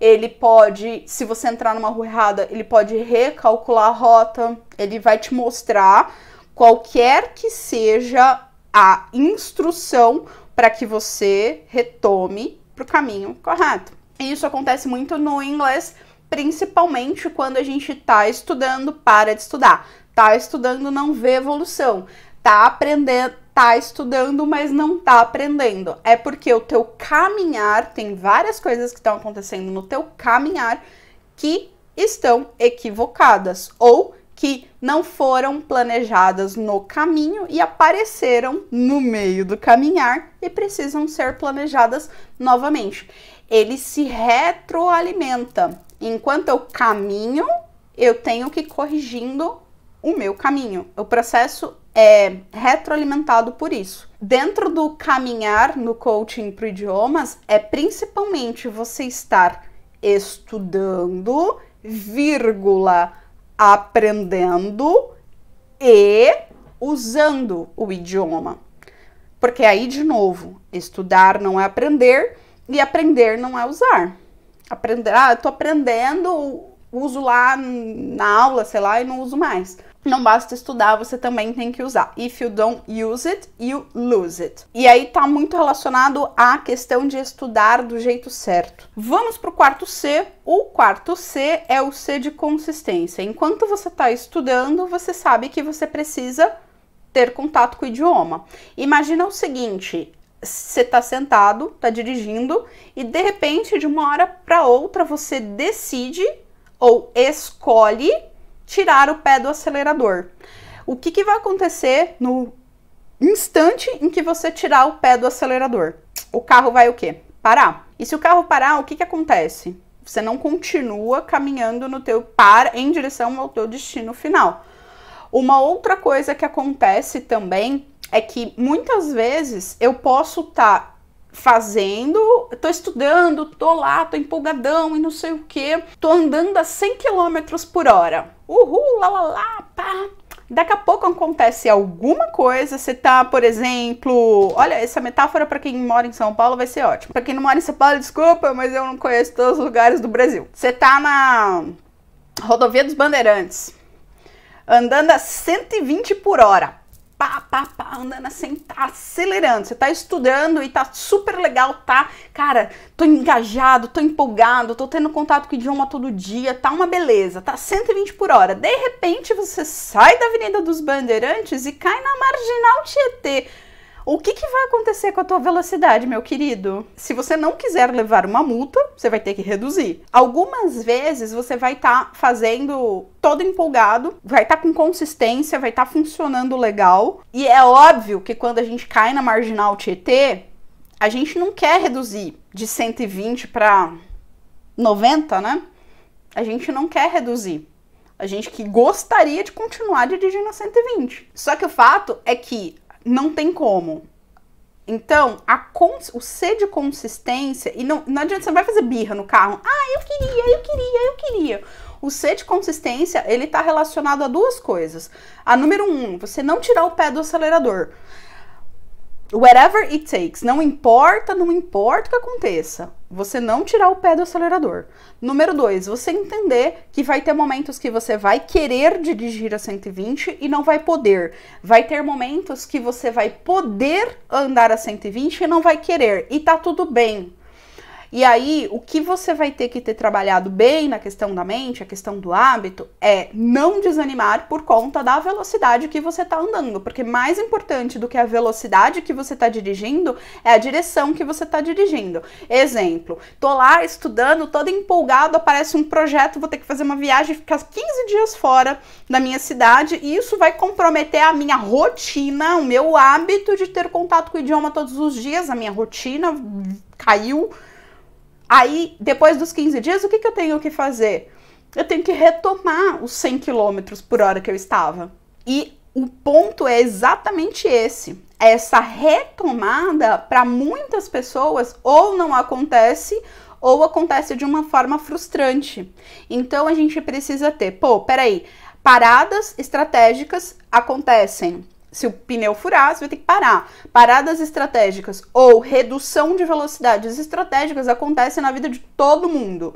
S1: ele pode, se você entrar numa rua errada, ele pode recalcular a rota, ele vai te mostrar qualquer que seja a instrução para que você retome para o caminho correto. E isso acontece muito no inglês, principalmente quando a gente está estudando, para de estudar. Tá estudando, não vê evolução. Tá aprendendo, tá estudando, mas não tá aprendendo. É porque o teu caminhar, tem várias coisas que estão acontecendo no teu caminhar que estão equivocadas ou que não foram planejadas no caminho e apareceram no meio do caminhar e precisam ser planejadas novamente. Ele se retroalimenta. Enquanto eu caminho, eu tenho que ir corrigindo o meu caminho. O processo é retroalimentado por isso. Dentro do caminhar no coaching para idiomas, é principalmente você estar estudando, vírgula, aprendendo e usando o idioma. Porque aí, de novo, estudar não é aprender e aprender não é usar. Aprender, eu tô aprendendo, uso lá na aula, sei lá, e não uso mais. Não basta estudar, você também tem que usar. If you don't use it, you lose it. E aí tá muito relacionado à questão de estudar do jeito certo. Vamos pro quarto C. O quarto C é o C de consistência. Enquanto você tá estudando, você sabe que você precisa ter contato com o idioma. Imagina o seguinte, você tá sentado, tá dirigindo, e de repente, de uma hora para outra, você decide ou escolhe tirar o pé do acelerador. O que vai acontecer no instante em que você tirar o pé do acelerador? O carro vai o quê? Parar. E se o carro parar, o que acontece? Você não continua caminhando em direção ao teu destino final. Uma outra coisa que acontece também é que muitas vezes eu posso estar tô estudando, tô lá, tô empolgadão e não sei o que, tô andando a 100 km por hora. Uhul, lá, lá, lá, pá. Daqui a pouco acontece alguma coisa, você tá, por exemplo, olha, essa metáfora para quem mora em São Paulo vai ser ótima. Para quem não mora em São Paulo, desculpa, mas eu não conheço todos os lugares do Brasil. Você tá na rodovia dos Bandeirantes, andando a 120 por hora. Andando assim, tá acelerando, você tá estudando e tá super legal, tá? Cara, tô engajado, tô empolgado, tô tendo contato com o idioma todo dia, tá uma beleza, tá 120 por hora. De repente você sai da Avenida dos Bandeirantes e cai na Marginal Tietê. O que vai acontecer com a tua velocidade, meu querido? Se você não quiser levar uma multa, você vai ter que reduzir. Algumas vezes você vai estar fazendo todo empolgado, vai estar com consistência, vai estar funcionando legal. E é óbvio que quando a gente cai na Marginal Tietê, a gente não quer reduzir de 120 para 90, né? A gente não quer reduzir. A gente que gostaria de continuar dirigindo a 120. Só que o fato é que não tem como. Então, o C de consistência, e não adianta, você não vai fazer birra no carro. Eu queria. O C de consistência, ele tá relacionado a duas coisas. A número 1, você não tirar o pé do acelerador. Whatever it takes, não importa o que aconteça, você não tirar o pé do acelerador. Número 2, você entender que vai ter momentos que você vai querer dirigir a 120 e não vai poder. Vai ter momentos que você vai poder andar a 120 e não vai querer, e tá tudo bem. E aí, o que você vai ter que ter trabalhado bem na questão da mente, a questão do hábito, é não desanimar por conta da velocidade que você está andando. Porque mais importante do que a velocidade que você está dirigindo é a direção que você está dirigindo. Exemplo, tô lá estudando, todo empolgado, aparece um projeto, vou ter que fazer uma viagem, ficar 15 dias fora da minha cidade, e isso vai comprometer a minha rotina, o meu hábito de ter contato com o idioma todos os dias, a minha rotina caiu. Aí, depois dos 15 dias, o que eu tenho que fazer? Eu tenho que retomar os 100 km por hora que eu estava. E o ponto é exatamente esse. Essa retomada, para muitas pessoas, ou não acontece, ou acontece de uma forma frustrante. Então, a gente precisa ter, peraí, paradas estratégicas acontecem Se o pneu furar, você vai ter que parar. Paradas estratégicas ou redução de velocidades estratégicas acontecem na vida de todo mundo.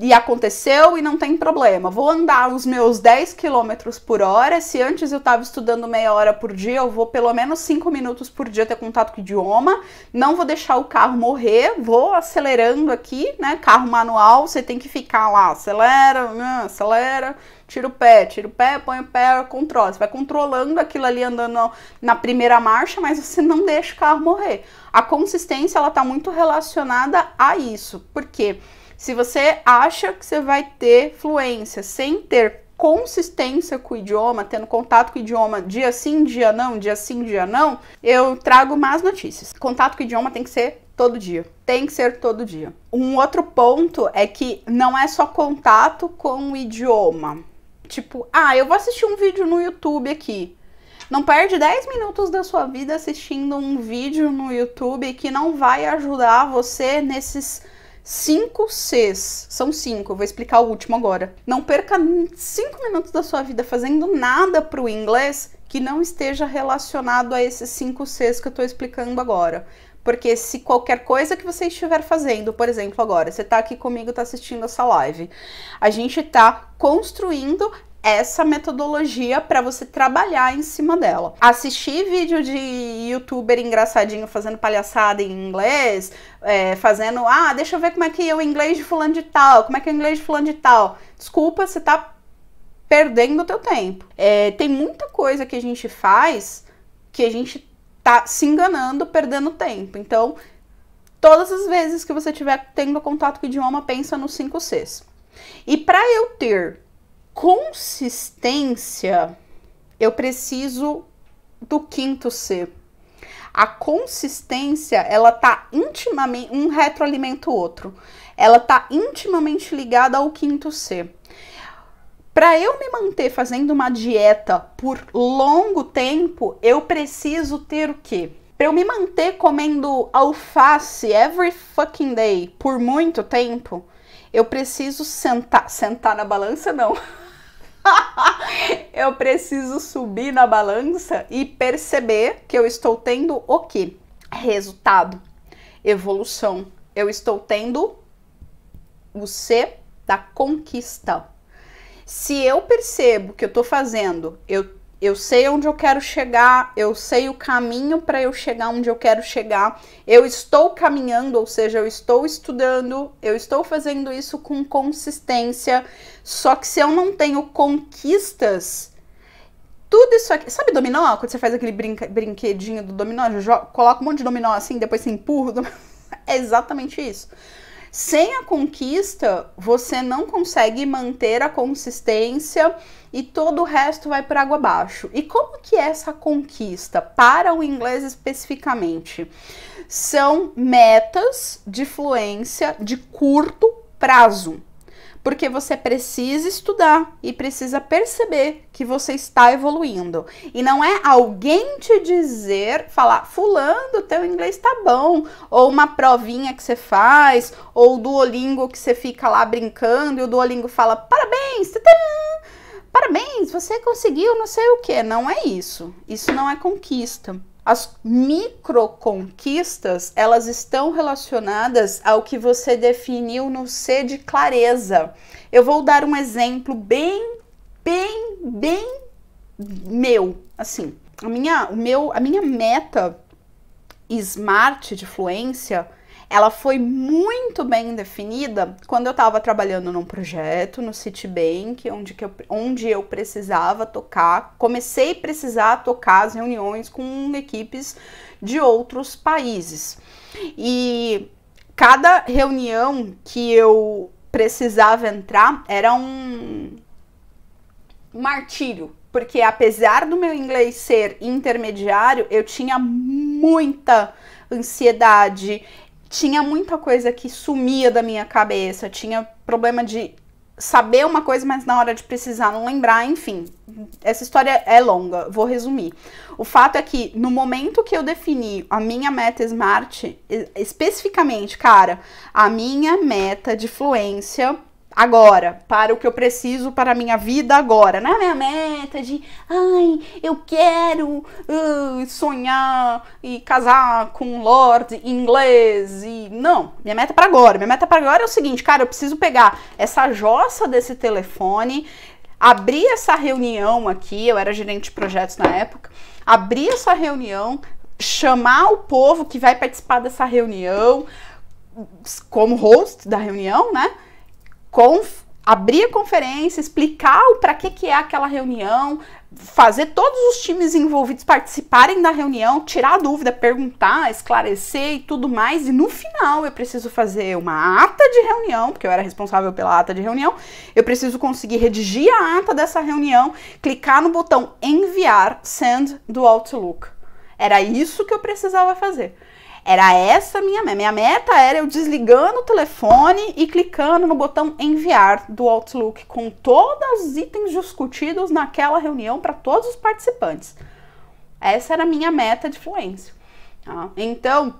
S1: E aconteceu e não tem problema. Vou andar os meus 10 km por hora. Se antes eu estava estudando meia hora por dia, eu vou pelo menos 5 minutos por dia ter contato com o idioma. Não vou deixar o carro morrer. Vou acelerando aqui, né? Carro manual, você tem que ficar lá. Acelera, acelera. Tira o pé, põe o pé, controla. Você vai controlando aquilo ali andando na primeira marcha, mas você não deixa o carro morrer. A consistência, ela tá muito relacionada a isso. Por quê? Se você acha que você vai ter fluência sem ter consistência com o idioma, tendo contato com o idioma dia sim, dia não, dia sim, dia não, eu trago más notícias. Contato com o idioma tem que ser todo dia. Tem que ser todo dia. Um outro ponto é que não é só contato com o idioma. Tipo, eu vou assistir um vídeo no YouTube aqui. Não perde 10 minutos da sua vida assistindo um vídeo no YouTube que não vai ajudar você nesses 5 Cs. São 5, eu vou explicar o último agora. Não perca 5 minutos da sua vida fazendo nada pro inglês que não esteja relacionado a esses 5 Cs que eu tô explicando agora. Porque se qualquer coisa que você estiver fazendo, por exemplo, agora, você tá aqui comigo, tá assistindo essa live, a gente tá construindo essa metodologia para você trabalhar em cima dela. Assistir vídeo de youtuber engraçadinho fazendo palhaçada em inglês, fazendo, deixa eu ver como é que é o inglês de fulano de tal, como é que é o inglês de fulano de tal. Desculpa, você tá perdendo o teu tempo. Tem muita coisa que a gente faz que a gente tá se enganando, perdendo tempo. Então, todas as vezes que você estiver tendo contato com o idioma, pensa nos 5 Cs. E para eu ter consistência, eu preciso do 5º C. A consistência, ela tá intimamente, um retroalimenta o outro. Ela tá intimamente ligada ao 5º C. Para eu me manter fazendo uma dieta por longo tempo, eu preciso ter o quê? Para eu me manter comendo alface every fucking day por muito tempo, eu preciso sentar na balança, não. Eu preciso subir na balança e perceber que eu estou tendo o quê? Resultado, evolução. Eu estou tendo o C da conquista. Se eu percebo que eu tô fazendo, eu sei onde eu quero chegar, eu sei o caminho para eu chegar onde eu quero chegar, eu estou caminhando, ou seja, eu estou estudando, eu estou fazendo isso com consistência, só que se eu não tenho conquistas, tudo isso aqui, sabe dominó? Quando você faz aquele brinquedinho do dominó, coloca um monte de dominó assim, depois você empurra, é exatamente isso. Sem a conquista, você não consegue manter a consistência e todo o resto vai por água abaixo. E como que é essa conquista? Para o inglês especificamente, são metas de fluência de curto prazo. Porque você precisa estudar e precisa perceber que você está evoluindo. E não é alguém te dizer, falar, fulano, teu inglês tá bom. Ou uma provinha que você faz, ou o Duolingo que você fica lá brincando e o Duolingo fala, parabéns, parabéns, você conseguiu não sei o que. Não é isso. Isso não é conquista. As microconquistas, elas estão relacionadas ao que você definiu no C de clareza. Eu vou dar um exemplo bem meu, assim. A minha meta SMART de fluência, ela foi muito bem definida quando eu estava trabalhando num projeto no Citibank, onde eu precisava tocar, comecei a precisar tocar as reuniões com equipes de outros países. E cada reunião que eu precisava entrar era um martírio, porque apesar do meu inglês ser intermediário, eu tinha muita ansiedade, tinha muita coisa que sumia da minha cabeça, tinha problema de saber uma coisa, mas na hora de precisar não lembrar, enfim. Essa história é longa, vou resumir. O fato é que no momento que eu defini a minha meta SMART, especificamente, cara, a minha meta de fluência, agora, para o que eu preciso para a minha vida agora. Não é a minha meta de, ai, eu quero sonhar e casar com um lord inglês. E não, minha meta para agora. Minha meta para agora é o seguinte, cara, eu preciso pegar essa jossa desse telefone, abrir essa reunião aqui, eu era gerente de projetos na época, abrir essa reunião, chamar o povo que vai participar dessa reunião como host da reunião, né? Abrir a conferência, explicar o para que é aquela reunião, fazer todos os times envolvidos participarem da reunião, tirar a dúvida, perguntar, esclarecer e tudo mais. E no final eu preciso fazer uma ata de reunião, porque eu era responsável pela ata de reunião. Eu preciso conseguir redigir a ata dessa reunião, clicar no botão enviar, send do Outlook. Era isso que eu precisava fazer. Era essa a minha meta. Minha meta era eu desligando o telefone e clicando no botão enviar do Outlook com todos os itens discutidos naquela reunião para todos os participantes. Essa era a minha meta de fluência. Tá? Então,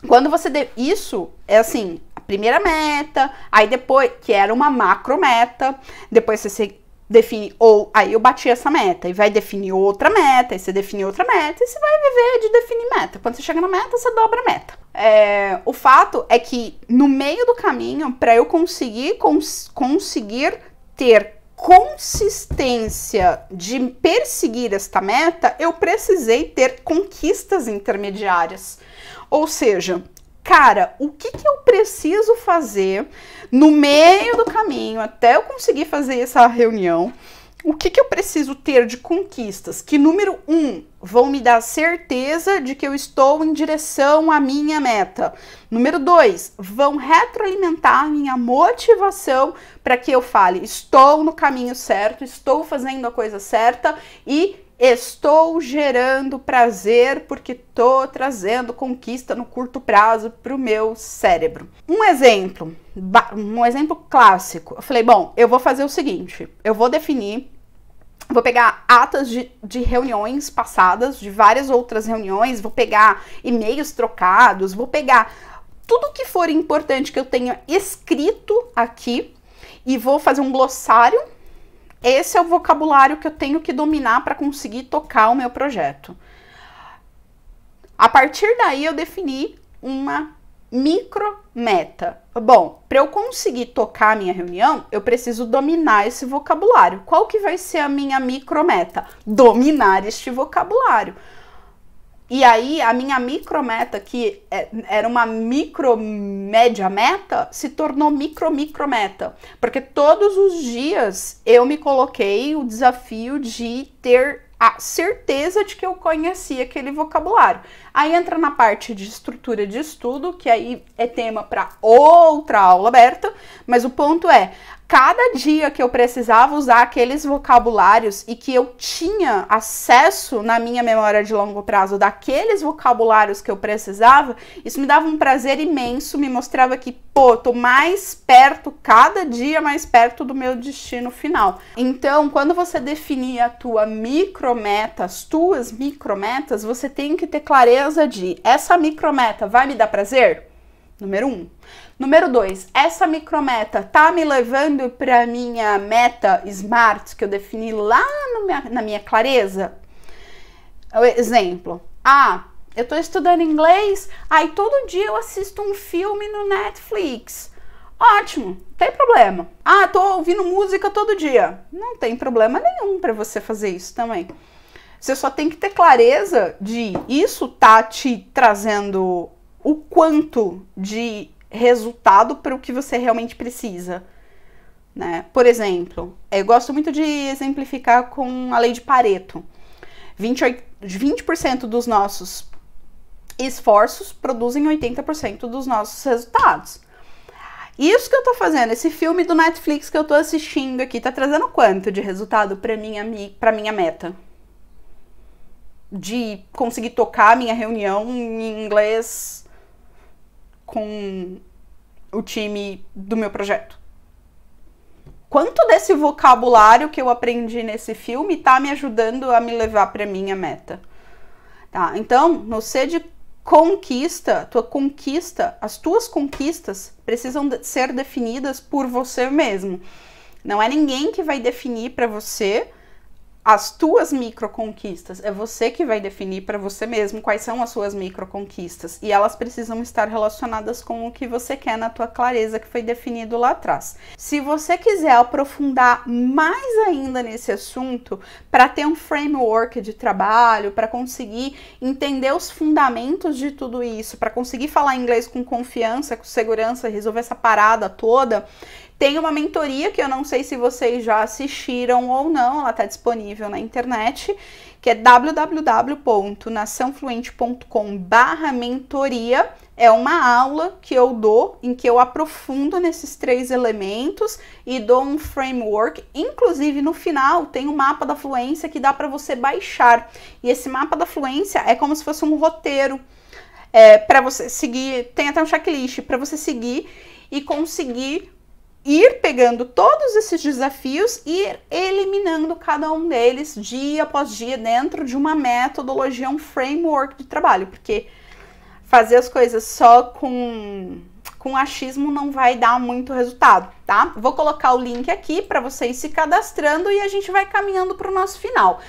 S1: quando você... Isso é assim, a primeira meta, aí depois, que era uma macro meta, depois você define, ou aí eu bati essa meta e vai definir outra meta, e você define outra meta, e você vai viver de definir meta. Quando você chega na meta, você dobra a meta. O fato é que no meio do caminho, para eu conseguir ter consistência de perseguir esta meta, eu precisei ter conquistas intermediárias. Ou seja, cara, o que eu preciso fazer no meio do caminho até eu conseguir fazer essa reunião? O que eu preciso ter de conquistas que, número 1, vão me dar certeza de que eu estou em direção à minha meta. Número 2, vão retroalimentar minha motivação para que eu fale, estou no caminho certo, estou fazendo a coisa certa e estou gerando prazer porque estou trazendo conquista no curto prazo para o meu cérebro. Um exemplo clássico. Eu falei, bom, eu vou fazer o seguinte, eu vou pegar atas de reuniões passadas, de várias outras reuniões, vou pegar e-mails trocados, vou pegar tudo que for importante que eu tenha escrito aqui e vou fazer um glossário. Esse é o vocabulário que eu tenho que dominar para conseguir tocar o meu projeto. A partir daí, eu defini uma micrometa. Bom, para eu conseguir tocar a minha reunião, eu preciso dominar esse vocabulário. Qual que vai ser a minha micrometa? Dominar este vocabulário. E aí, a minha micrometa, que era uma micro-média meta, se tornou micro-micrometa. Porque todos os dias eu me coloquei o desafio de ter a certeza de que eu conhecia aquele vocabulário. Aí entra na parte de estrutura de estudo, que aí é tema para outra aula aberta, mas o ponto é, cada dia que eu precisava usar aqueles vocabulários e que eu tinha acesso na minha memória de longo prazo daqueles vocabulários que eu precisava, isso me dava um prazer imenso, me mostrava que, pô, tô mais perto, cada dia mais perto do meu destino final. Então, quando você definir a tua micrometa, as tuas micrometas, você tem que ter clareza de, essa micrometa vai me dar prazer? Número 1. Número 2, essa micrometa tá me levando para minha meta SMART que eu defini lá na minha clareza? Exemplo, eu tô estudando inglês, aí todo dia eu assisto um filme no Netflix. Ótimo, não tem problema. Tô ouvindo música todo dia. Não tem problema nenhum para você fazer isso também. Você só tem que ter clareza de isso tá te trazendo o quanto de resultado para o que você realmente precisa, né? Por exemplo, eu gosto muito de exemplificar com a lei de Pareto. 20% dos nossos esforços produzem 80% dos nossos resultados. Isso que eu tô fazendo, esse filme do Netflix que eu tô assistindo aqui, tá trazendo quanto de resultado para minha meta? De conseguir tocar a minha reunião em inglês com o time do meu projeto. Quanto desse vocabulário que eu aprendi nesse filme tá me ajudando a me levar para minha meta? Tá? Então, no C de as tuas conquistas precisam ser definidas por você mesmo. Não é ninguém que vai definir para você as tuas microconquistas, é você que vai definir para você mesmo quais são as suas microconquistas, e elas precisam estar relacionadas com o que você quer na tua clareza que foi definido lá atrás. Se você quiser aprofundar mais ainda nesse assunto, para ter um framework de trabalho, para conseguir entender os fundamentos de tudo isso, para conseguir falar inglês com confiança, com segurança, resolver essa parada toda, tem uma mentoria que eu não sei se vocês já assistiram ou não, ela está disponível na internet, que é www.naçãofluente.com/mentoria. É uma aula que eu dou, em que eu aprofundo nesses 3 elementos e dou um framework. Inclusive, no final, tem um mapa da fluência que dá para você baixar. E esse mapa da fluência é como se fosse um roteiro para você seguir, tem até um checklist para você seguir e conseguir ir pegando todos esses desafios e ir eliminando cada um deles dia após dia dentro de uma metodologia, um framework de trabalho, porque fazer as coisas só com achismo não vai dar muito resultado, tá? Vou colocar o link aqui para vocês se cadastrando e a gente vai caminhando para o nosso final.